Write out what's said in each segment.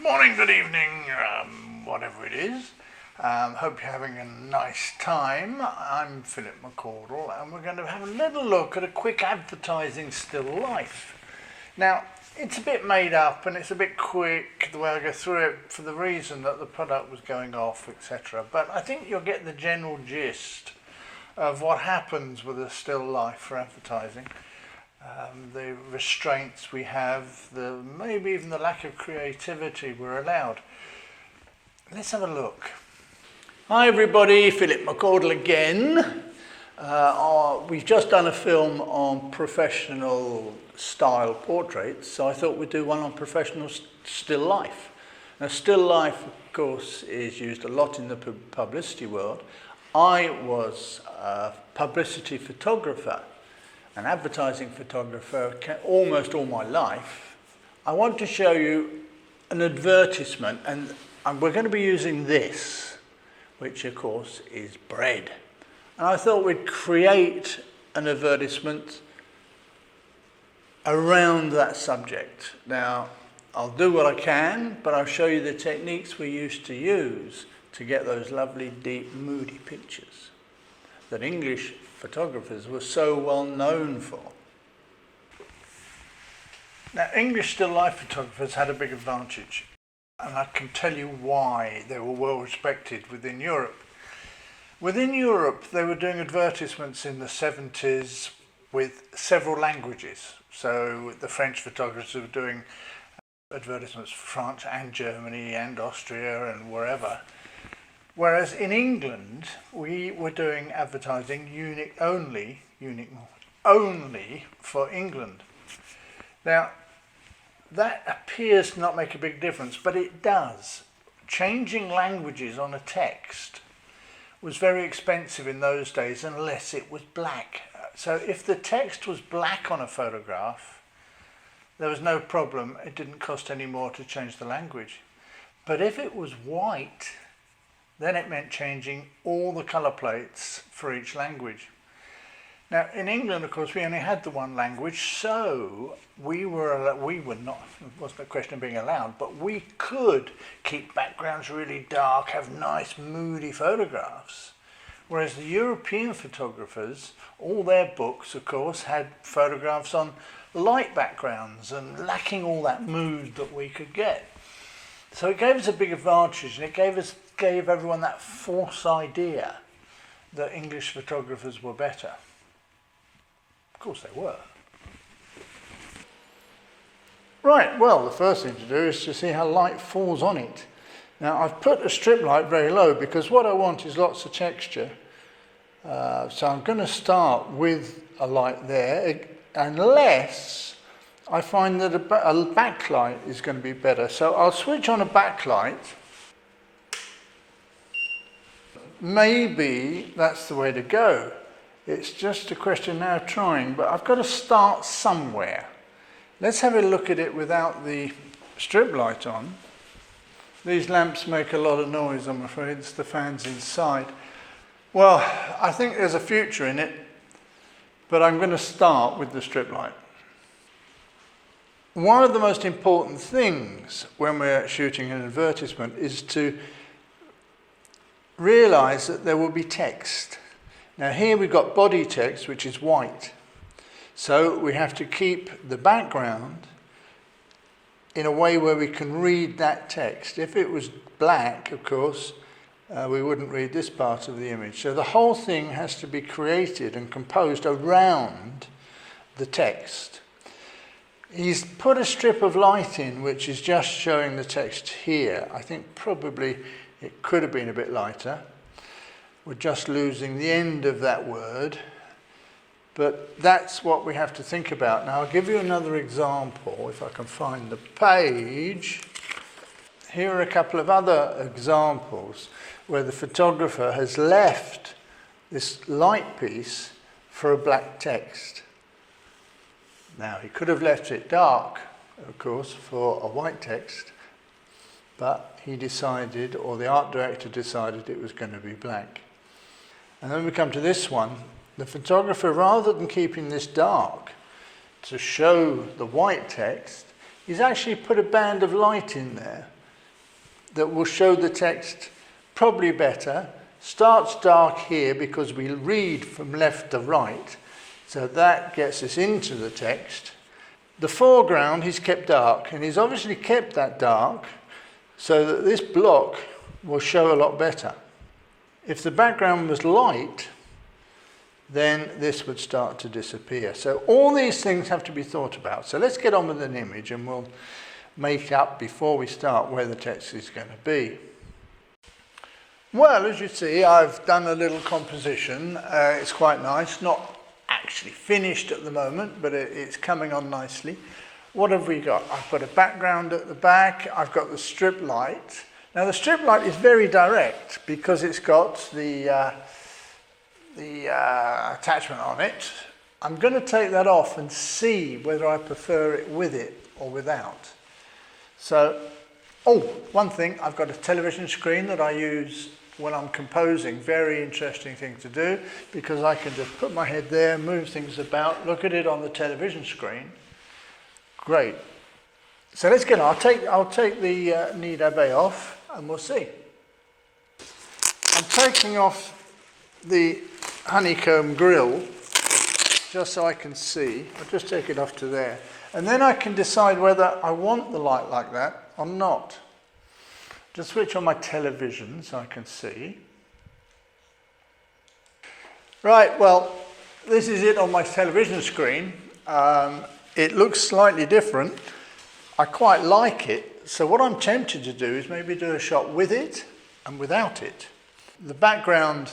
Good morning, good evening, whatever it is. Hope you're having a nice time. I'm Philip McCordle, and we're going to have a little look at a quick advertising still life. Now, it's a bit made up and it's a bit quick the way I go through it for the reason that the product was going off, etc. But I think you'll get the general gist of what happens with a still life for advertising. The restraints we have, maybe even the lack of creativity we're allowed. Let's have a look. Hi everybody, Philip McCordle again. We've just done a film on professional style portraits, so I thought we'd do one on professional still life. Now, still life, of course, is used a lot in the publicity world. I was a publicity photographer, an advertising photographer almost all my life. I want to show you an advertisement, and we're going to be using this, which of course is bread. And I thought we'd create an advertisement around that subject. Now, I'll do what I can, but I'll show you the techniques we used to use to get those lovely, deep, moody pictures that English photographers were so well known for. Now, English still life photographers had a big advantage, and I can tell you why they were well respected within Europe. Within Europe, they were doing advertisements in the 70s with several languages. So the French photographers were doing advertisements for France and Germany and Austria and wherever. Whereas in England, we were doing advertising only for England. Now, that appears to not make a big difference, but it does. Changing languages on a text was very expensive in those days unless it was black. So if the text was black on a photograph, there was no problem. It didn't cost any more to change the language. But if it was white, then it meant changing all the colour plates for each language. Now, in England, of course, we only had the one language, so we were not, it wasn't a question of being allowed, but we could keep backgrounds really dark, have nice, moody photographs. Whereas the European photographers, all their books, of course, had photographs on light backgrounds and lacking all that mood that we could get. So it gave us a big advantage, and it gave everyone that false idea that English photographers were better. Of course they were. Right, well, the first thing to do is to see how light falls on it. Now, I've put a strip light very low because what I want is lots of texture. So I'm going to start with a light there, unless I find that a backlight is going to be better. So I'll switch on a backlight. Maybe that's the way to go. It's just a question now of trying, but I've got to start somewhere. Let's have a look at it without the strip light on. These lamps make a lot of noise, I'm afraid. It's the fans inside. Well, I think there's a future in it, but I'm going to start with the strip light. One of the most important things when we're shooting an advertisement is to realize that there will be text. Now here we've got body text, which is white. So we have to keep the background in a way where we can read that text. If it was black, of course, we wouldn't read this part of the image. So the whole thing has to be created and composed around the text. He's put a strip of light in, which is just showing the text here. I think probably it could have been a bit lighter. We're just losing the end of that word. But that's what we have to think about. Now, I'll give you another example, if I can find the page. Here are a couple of other examples where the photographer has left this light piece for a black text. Now, he could have left it dark, of course, for a white text, but he decided, or the art director decided, it was going to be black. And then we come to this one. The photographer, rather than keeping this dark to show the white text, he's actually put a band of light in there that will show the text probably better. Starts dark here because we read from left to right, so that gets us into the text. The foreground he's kept dark, and he's obviously kept that dark so that this block will show a lot better. If the background was light, then this would start to disappear. So all these things have to be thought about. So let's get on with an image and we'll make up before we start where the text is going to be. Well, as you see, I've done a little composition. It's quite nice, not actually finished at the moment, but it's coming on nicely. What have we got? I've got a background at the back. I've got the strip light. Now the strip light is very direct because it's got the attachment on it. I'm going to take that off and see whether I prefer it with it or without. So, one thing, I've got a television screen that I use when I'm composing. Very interesting thing to do because I can just put my head there, move things about, look at it on the television screen. Great. So let's get on. I'll take the nid abe off and we'll see. I'm taking off the honeycomb grill just so I can see. I'll just take it off to there. And then I can decide whether I want the light like that or not. Just switch on my television so I can see. Right, well, this is it on my television screen. It looks slightly different. I quite like it. So what I'm tempted to do is maybe do a shot with it and without it. The background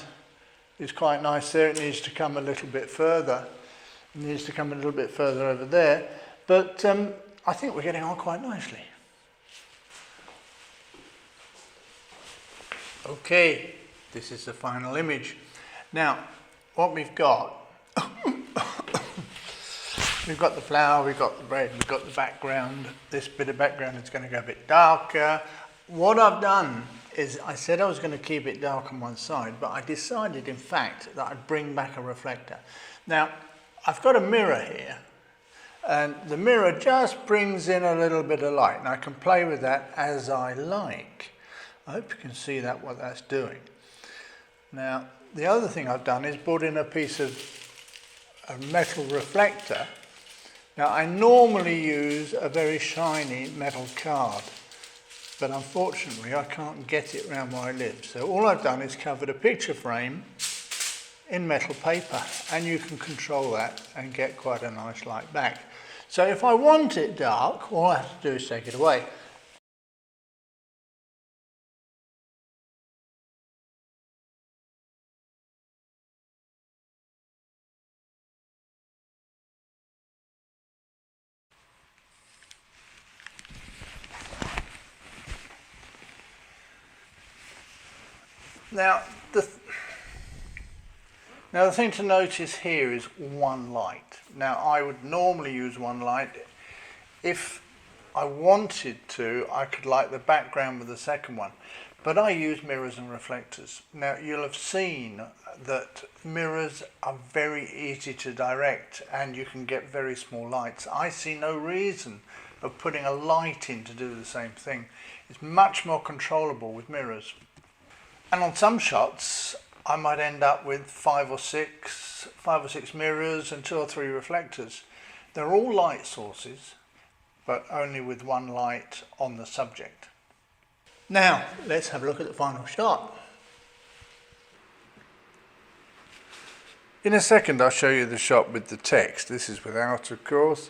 is quite nice there. It needs to come a little bit further. It needs to come a little bit further over there. But I think we're getting on quite nicely. Okay, this is the final image. Now, what we've got, we've got the flower, we've got the bread, we've got the background. This bit of background is going to go a bit darker. What I've done is I said I was going to keep it dark on one side, but I decided, in fact, that I'd bring back a reflector. Now, I've got a mirror here, and the mirror just brings in a little bit of light, and I can play with that as I like. I hope you can see that, what that's doing. Now, the other thing I've done is brought in a piece of a metal reflector. Now, I normally use a very shiny metal card, but unfortunately I can't get it around where I live. So all I've done is covered a picture frame in metal paper, and you can control that and get quite a nice light back. So if I want it dark, all I have to do is take it away. Now the thing to notice here is one light. Now, I would normally use one light. If I wanted to, I could light the background with the second one, but I use mirrors and reflectors. Now, you'll have seen that mirrors are very easy to direct and you can get very small lights. I see no reason of putting a light in to do the same thing. It's much more controllable with mirrors. And on some shots, I might end up with five or six mirrors and 2 or 3 reflectors. They're all light sources, but only with one light on the subject. Now, let's have a look at the final shot. In a second, I'll show you the shot with the text. This is without, of course.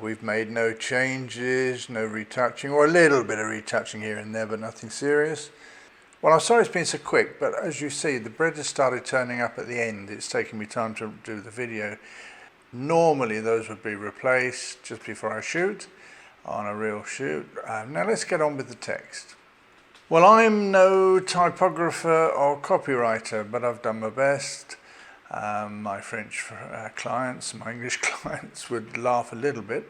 We've made no changes, no retouching, or a little bit of retouching here and there, but nothing serious. Well, I'm sorry it's been so quick, but as you see, the bread has started turning up at the end. It's taken me time to do the video. Normally, those would be replaced just before I shoot, on a real shoot. Now let's get on with the text. Well, I'm no typographer or copywriter, but I've done my best. My French clients, my English clients would laugh a little bit.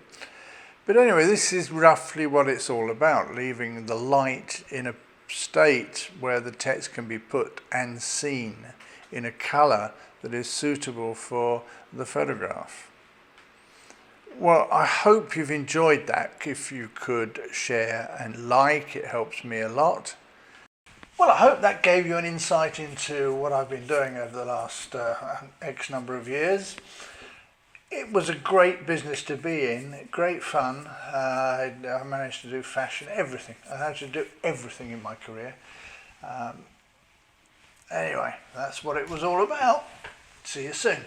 But anyway, this is roughly what it's all about, leaving the light in a state where the text can be put and seen in a colour that is suitable for the photograph. Well, I hope you've enjoyed that. If you could share and like, it helps me a lot. Well, I hope that gave you an insight into what I've been doing over the last X number of years. It was a great business to be in, great fun. I managed to do fashion, everything. I managed to do everything in my career. Anyway, that's what it was all about. See you soon.